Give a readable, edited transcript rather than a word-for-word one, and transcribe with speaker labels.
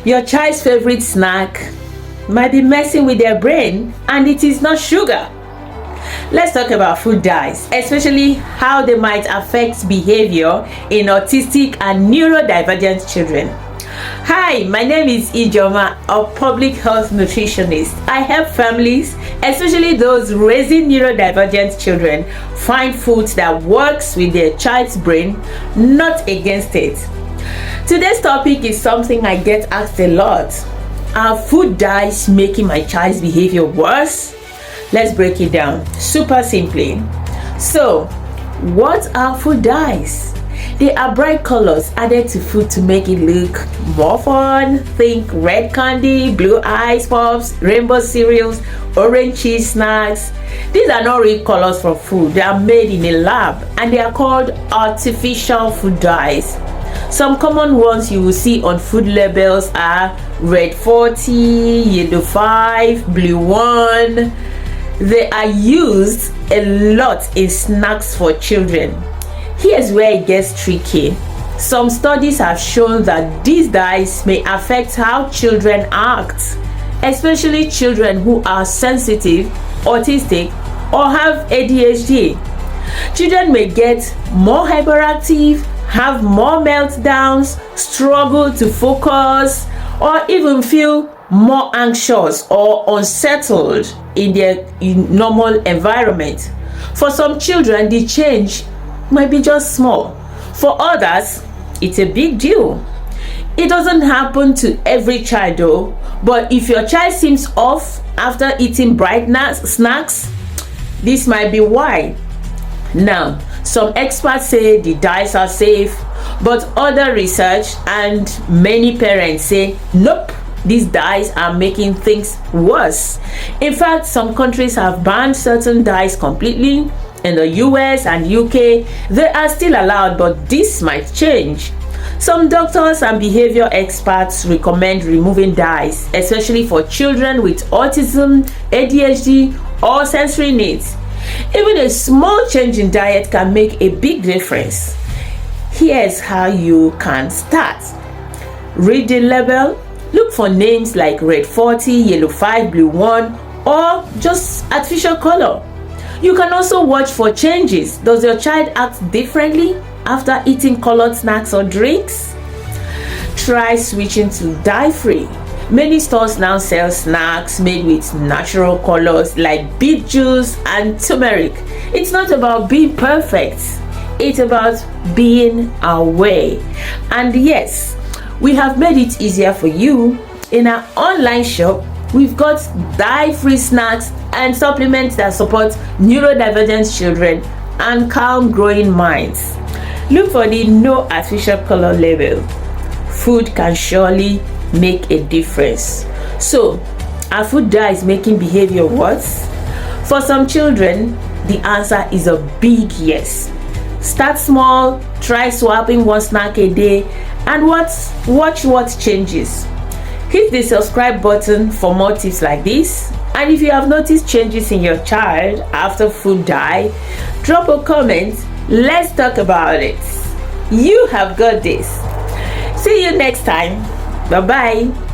Speaker 1: Your child's favorite snack might be messing with their brain, and it is not sugar. Let's talk about food dyes, especially how they might affect behavior in autistic and neurodivergent children. Hi, my name is Ijeoma, a public health nutritionist. I help families, especially those raising neurodivergent children, find foods that works with their child's brain, not against it. Today's topic is something I get asked a lot. Are food dyes making my child's behavior worse? Let's break it down super simply. So, what are food dyes? They are bright colors added to food to make it look more fun. Think red candy, blue ice pops, rainbow cereals, orange cheese snacks. These are not real colors from food. They are made in a lab and they are called artificial food dyes. Some common ones you will see on food labels are red 40, yellow 5, blue 1. They are used a lot in snacks for children. Here's where it gets tricky. Some studies have shown that these dyes may affect how children act, especially children who are sensitive, autistic, or have ADHD. Children may get more hyperactive, have more meltdowns, struggle to focus, or even feel more anxious or unsettled in their normal environment. For some children, the change might be just small. For others, it's a big deal. It doesn't happen to every child though, but if your child seems off after eating bright snacks, this might be why. Now, some experts say the dyes are safe, but other research and many parents say nope, these dyes are making things worse. In fact, some countries have banned certain dyes completely. In the US and UK, they are still allowed, but this might change. Some doctors and behavior experts recommend removing dyes, especially for children with autism, ADHD, or sensory needs. Even a small change in diet can make a big difference. Here's how you can start. Read the label. Look for names like red 40, yellow 5, blue 1, or just artificial color. You can also watch for changes. Does your child act differently after eating colored snacks or drinks? Try switching to dye-free. Many stores now sell snacks made with natural colors like beet juice and turmeric. It's not about being perfect. It's about being aware. And yes, we have made it easier for you. In our online shop, we've got dye-free snacks and supplements that support neurodivergent children and calm growing minds. Look for the no artificial color label. Food can surely make a difference. So, are food dyes making behavior worse? For some children, the answer is a big yes. Start small, try swapping one snack a day, and watch what changes. Hit the subscribe button for more tips like this. And if you have noticed changes in your child after food dye, drop a comment. Let's talk about it. You have got this. See you next time. Bye-bye.